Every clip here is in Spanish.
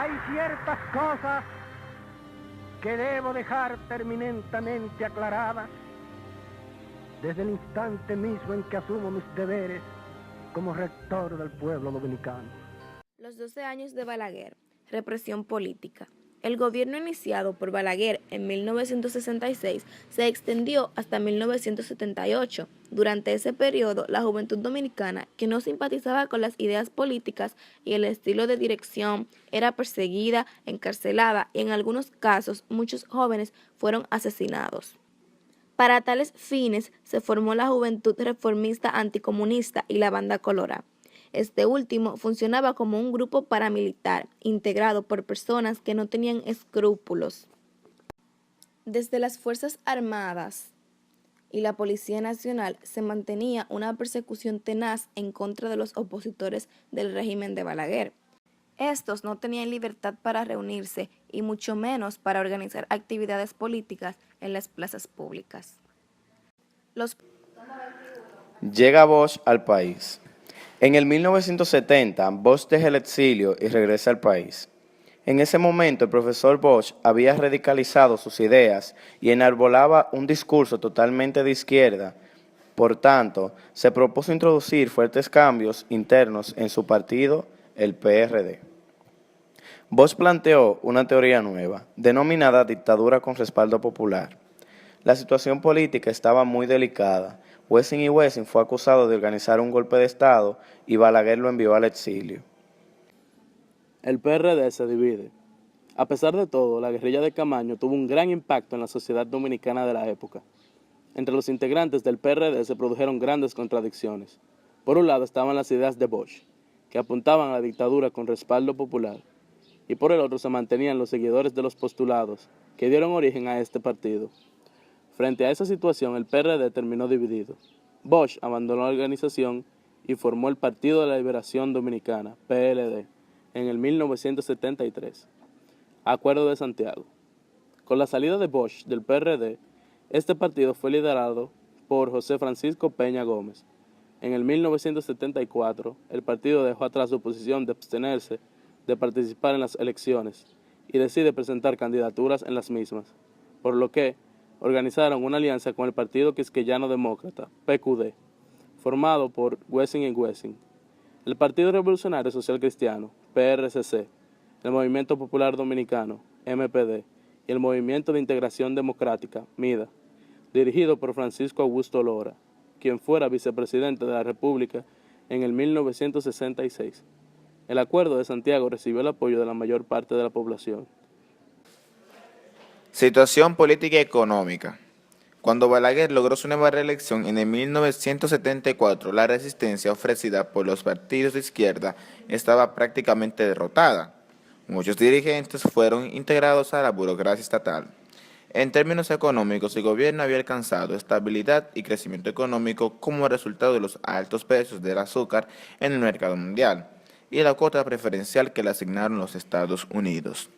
hay ciertas cosas que debo dejar terminantemente aclaradas desde el instante mismo en que asumo mis deberes como rector del pueblo dominicano. Los 12 años de Balaguer, represión política. El gobierno iniciado por Balaguer en 1966 se extendió hasta 1978. Durante ese periodo, la juventud dominicana, que no simpatizaba con las ideas políticas y el estilo de dirección, era perseguida, encarcelada y en algunos casos muchos jóvenes fueron asesinados. Para tales fines se formó la Juventud Reformista Anticomunista y la Banda Colorada. Este último funcionaba como un grupo paramilitar integrado por personas que no tenían escrúpulos. Desde las Fuerzas Armadas y la Policía Nacional se mantenía una persecución tenaz en contra de los opositores del régimen de Balaguer. Estos no tenían libertad para reunirse y mucho menos para organizar actividades políticas en las plazas públicas. Llega Bosch al país. En el 1970, Bosch deja el exilio y regresa al país. En ese momento, el profesor Bosch había radicalizado sus ideas y enarbolaba un discurso totalmente de izquierda. Por tanto, se propuso introducir fuertes cambios internos en su partido, el PRD. Bosch planteó una teoría nueva, denominada dictadura con respaldo popular. La situación política estaba muy delicada. Wessing y Wessing fue acusado de organizar un golpe de Estado y Balaguer lo envió al exilio. El PRD se divide. A pesar de todo, la guerrilla de Camaño tuvo un gran impacto en la sociedad dominicana de la época. Entre los integrantes del PRD se produjeron grandes contradicciones. Por un lado estaban las ideas de Bosch, que apuntaban a la dictadura con respaldo popular, y por el otro se mantenían los seguidores de los postulados, que dieron origen a este partido. Frente a esa situación, el PRD terminó dividido. Bosch abandonó la organización y formó el Partido de la Liberación Dominicana, PLD, en el 1973. Acuerdo de Santiago. Con la salida de Bosch del PRD, este partido fue liderado por José Francisco Peña Gómez. En el 1974, el partido dejó atrás su posición de abstenerse de participar en las elecciones y decide presentar candidaturas en las mismas, por lo que organizaron una alianza con el Partido Quisqueyano Demócrata, PQD, formado por Wessing y Wessing, el Partido Revolucionario Social Cristiano, PRCC, el Movimiento Popular Dominicano, MPD, y el Movimiento de Integración Democrática, MIDA, dirigido por Francisco Augusto Lora, quien fuera vicepresidente de la República en el 1966. El Acuerdo de Santiago recibió el apoyo de la mayor parte de la población. Situación política y económica. Cuando Balaguer logró su nueva reelección en el 1974, la resistencia ofrecida por los partidos de izquierda estaba prácticamente derrotada. Muchos dirigentes fueron integrados a la burocracia estatal. En términos económicos, el gobierno había alcanzado estabilidad y crecimiento económico como resultado de los altos precios del azúcar en el mercado mundial y la cuota preferencial que le asignaron los Estados Unidos.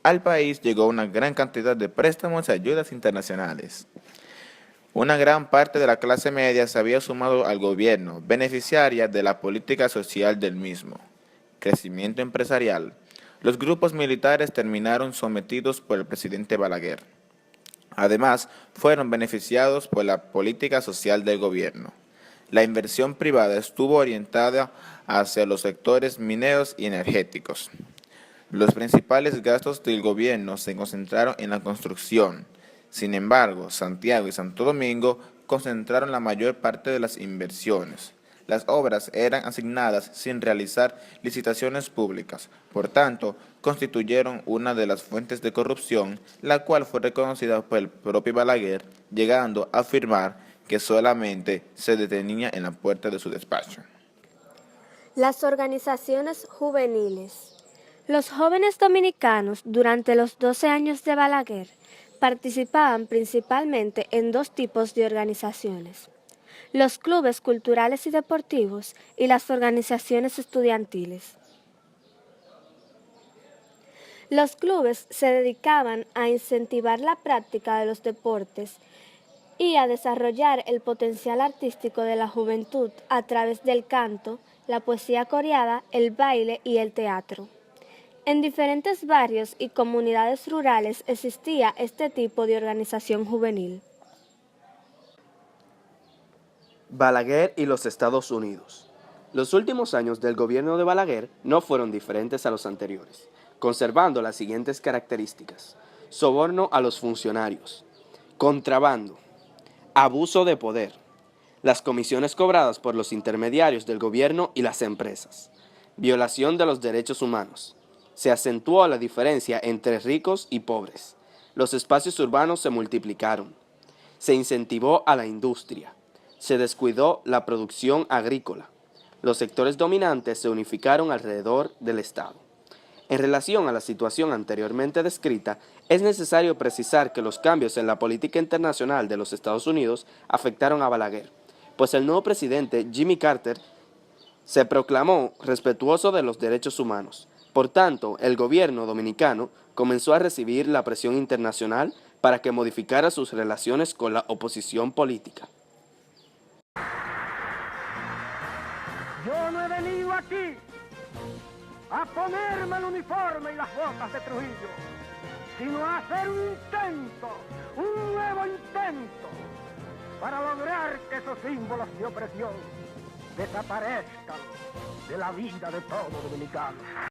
Al país llegó una gran cantidad de préstamos y ayudas internacionales. Una gran parte de la clase media se había sumado al gobierno, beneficiaria de la política social del mismo. Crecimiento empresarial. Los grupos militares terminaron sometidos por el presidente Balaguer. Además, fueron beneficiados por la política social del gobierno. La inversión privada estuvo orientada hacia los sectores mineros y energéticos. Los principales gastos del gobierno se concentraron en la construcción. Sin embargo, Santiago y Santo Domingo concentraron la mayor parte de las inversiones. Las obras eran asignadas sin realizar licitaciones públicas, por tanto, constituyeron una de las fuentes de corrupción, la cual fue reconocida por el propio Balaguer, llegando a afirmar que solamente se detenía en la puerta de su despacho. Las organizaciones juveniles. Los jóvenes dominicanos durante los 12 años de Balaguer participaban principalmente en dos tipos de organizaciones: los clubes culturales y deportivos y las organizaciones estudiantiles. Los clubes se dedicaban a incentivar la práctica de los deportes y a desarrollar el potencial artístico de la juventud a través del canto, la poesía coreada, el baile y el teatro. En diferentes barrios y comunidades rurales existía este tipo de organización juvenil. Balaguer y los Estados Unidos. Los últimos años del gobierno de Balaguer no fueron diferentes a los anteriores, conservando las siguientes características: soborno a los funcionarios, contrabando, abuso de poder, las comisiones cobradas por los intermediarios del gobierno y las empresas, violación de los derechos humanos. Se acentuó la diferencia entre ricos y pobres. Los espacios urbanos se multiplicaron. Se incentivó a la industria. Se descuidó la producción agrícola. Los sectores dominantes se unificaron alrededor del Estado. En relación a la situación anteriormente descrita, es necesario precisar que los cambios en la política internacional de los Estados Unidos afectaron a Balaguer, pues el nuevo presidente Jimmy Carter se proclamó respetuoso de los derechos humanos. Por tanto, el gobierno dominicano comenzó a recibir la presión internacional para que modificara sus relaciones con la oposición política. Yo no he venido aquí a ponerme el uniforme y las botas de Trujillo, sino a hacer un nuevo intento, para lograr que esos símbolos de opresión desaparezcan de la vida de todo dominicano.